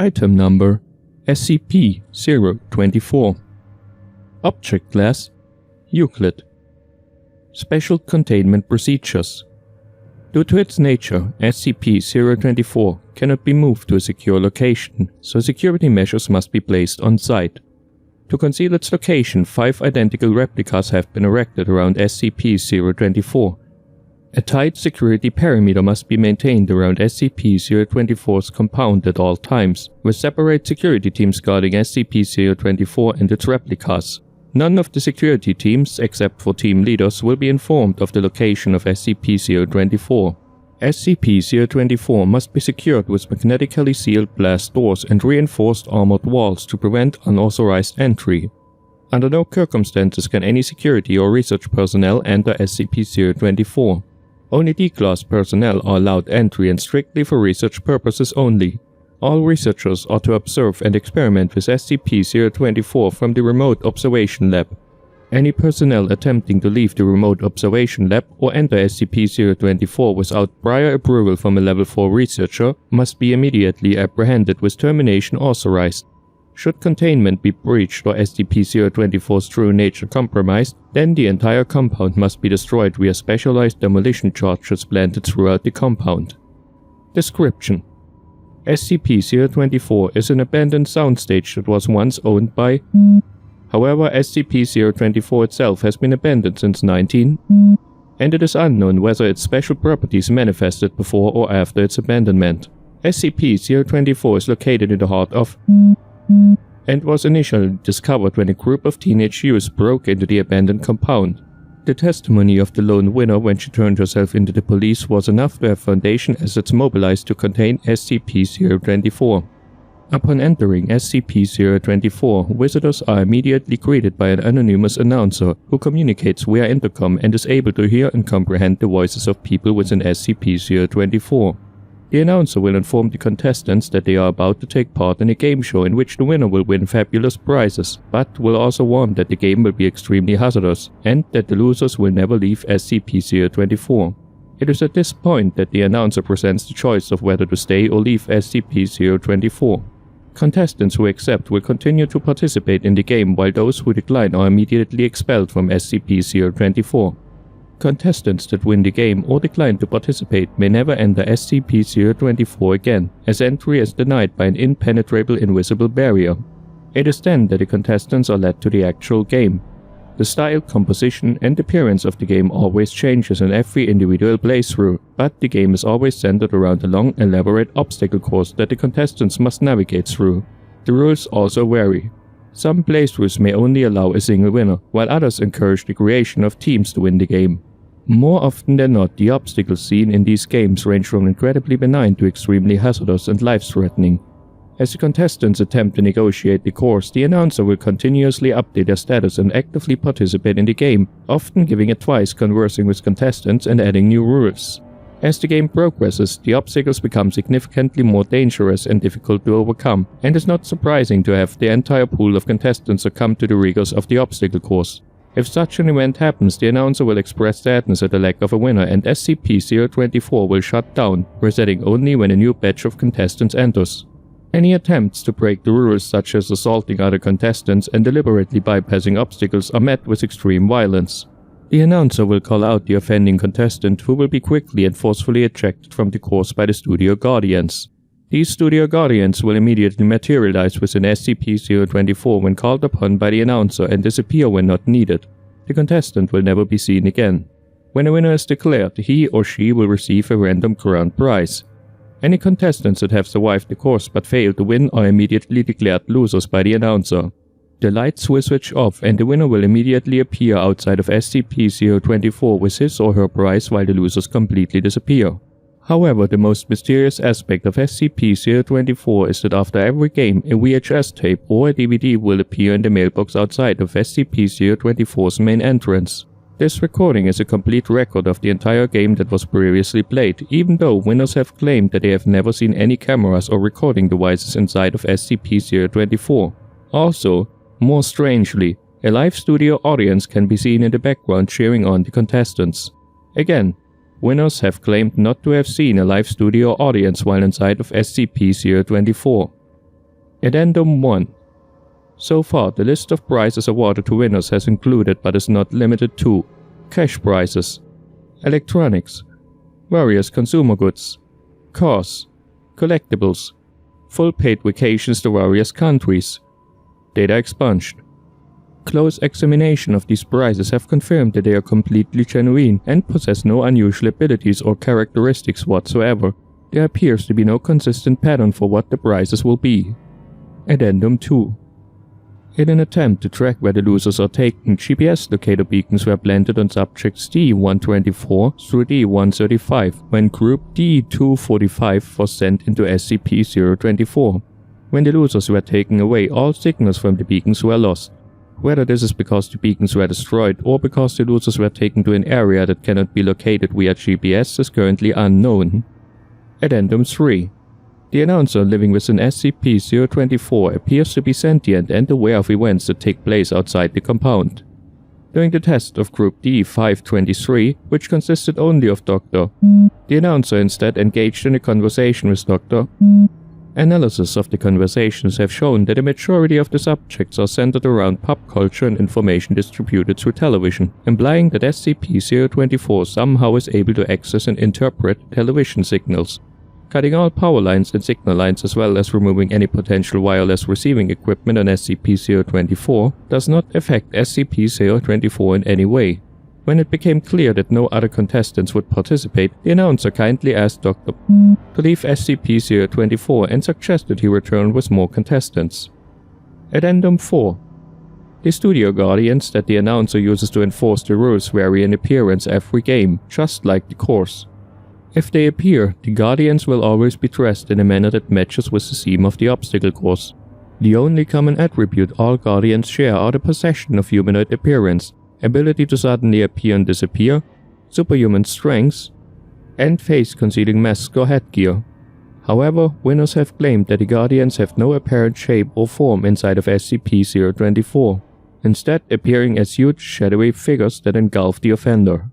Item Number SCP-024. Object Class Euclid. Special Containment Procedures. Due to its nature, SCP-024 cannot be moved to a secure location, so security measures must be placed on site. To conceal its location, 5 identical replicas have been erected around SCP-024. A tight security perimeter must be maintained around SCP-024's compound at all times, with separate security teams guarding SCP-024 and its replicas. None of the security teams, except for team leaders, will be informed of the location of SCP-024. SCP-024 must be secured with magnetically sealed blast doors and reinforced armored walls to prevent unauthorized entry. Under no circumstances can any security or research personnel enter SCP-024. Only D-Class personnel are allowed entry and strictly for research purposes only. All researchers are to observe and experiment with SCP-024 from the Remote Observation Lab. Any personnel attempting to leave the Remote Observation Lab or enter SCP-024 without prior approval from a Level 4 researcher must be immediately apprehended with termination authorized. Should containment be breached or SCP-024's true nature compromised, then the entire compound must be destroyed via specialized demolition charges planted throughout the compound. Description: SCP-024 is an abandoned soundstage that was once owned by. However, SCP-024 itself has been abandoned since 19, and it is unknown whether its special properties manifested before or after its abandonment. SCP-024 is located in the heart of and was initially discovered when a group of teenage youths broke into the abandoned compound. The testimony of the lone winner when she turned herself into the police was enough to have Foundation assets mobilized to contain SCP-024. Upon entering SCP-024, visitors are immediately greeted by an anonymous announcer who communicates via intercom and is able to hear and comprehend the voices of people within SCP-024. The announcer will inform the contestants that they are about to take part in a game show in which the winner will win fabulous prizes, but will also warn that the game will be extremely hazardous, and that the losers will never leave SCP-024. It is at this point that the announcer presents the choice of whether to stay or leave SCP-024. Contestants who accept will continue to participate in the game, while those who decline are immediately expelled from SCP-024. Contestants that win the game or decline to participate may never enter SCP-024 again, as entry is denied by an impenetrable invisible barrier. It is then that the contestants are led to the actual game. The style, composition, and appearance of the game always changes in every individual playthrough, but the game is always centered around a long, elaborate obstacle course that the contestants must navigate through. The rules also vary. Some playthroughs may only allow a single winner, while others encourage the creation of teams to win the game. More often than not, the obstacles seen in these games range from incredibly benign to extremely hazardous and life-threatening. As the contestants attempt to negotiate the course, the announcer will continuously update their status and actively participate in the game, often giving advice, conversing with contestants, and adding new rules. As the game progresses, the obstacles become significantly more dangerous and difficult to overcome, and it's not surprising to have the entire pool of contestants succumb to the rigors of the obstacle course. If such an event happens, the announcer will express sadness at the lack of a winner, and SCP-024 will shut down, resetting only when a new batch of contestants enters. Any attempts to break the rules, such as assaulting other contestants and deliberately bypassing obstacles, are met with extreme violence. The announcer will call out the offending contestant, who will be quickly and forcefully ejected from the course by the Studio Guardians. These Studio Guardians will immediately materialize within SCP-024 when called upon by the announcer and disappear when not needed. The contestant will never be seen again. When a winner is declared, he or she will receive a random grand prize. Any contestants that have survived the course but fail to win are immediately declared losers by the announcer. The lights will switch off and the winner will immediately appear outside of SCP-024 with his or her prize, while the losers completely disappear. However, the most mysterious aspect of SCP-024 is that after every game, a VHS tape or a DVD will appear in the mailbox outside of SCP-024's main entrance. This recording is a complete record of the entire game that was previously played, even though winners have claimed that they have never seen any cameras or recording devices inside of SCP-024. Also, more strangely, a live studio audience can be seen in the background cheering on the contestants. Again, winners have claimed not to have seen a live studio audience while inside of SCP-024. Addendum 1. So far, the list of prizes awarded to winners has included but is not limited to cash prizes, electronics, various consumer goods, cars, collectibles, full paid vacations to various countries, data expunged. Close examination of these prizes have confirmed that they are completely genuine and possess no unusual abilities or characteristics whatsoever. There appears to be no consistent pattern for what the prizes will be. Addendum 2. In an attempt to track where the losers are taken, GPS locator beacons were planted on subjects D-124 through D-135 when group D-245 was sent into SCP-024. When the losers were taken away, all signals from the beacons were lost. Whether this is because the beacons were destroyed or because the losers were taken to an area that cannot be located via GPS is currently unknown. Addendum 3. The announcer living within SCP-024 appears to be sentient and aware of events that take place outside the compound. During the test of Group D-523, which consisted only of Dr. The announcer instead engaged in a conversation with Dr. Analysis of the conversations have shown that a majority of the subjects are centered around pop culture and information distributed through television, implying that SCP-024 somehow is able to access and interpret television signals. Cutting all power lines and signal lines as well as removing any potential wireless receiving equipment on SCP-024 does not affect SCP-024 in any way. When it became clear that no other contestants would participate, the announcer kindly asked Dr. to leave SCP-024 and suggested he return with more contestants. Addendum 4. The studio guardians that the announcer uses to enforce the rules vary in appearance every game, just like the course. If they appear, the guardians will always be dressed in a manner that matches with the theme of the obstacle course. The only common attribute all guardians share are the possession of humanoid appearance, ability to suddenly appear and disappear, superhuman strength, and face-concealing mask or headgear. However, winners have claimed that the guardians have no apparent shape or form inside of SCP-024, instead appearing as huge shadowy figures that engulf the offender.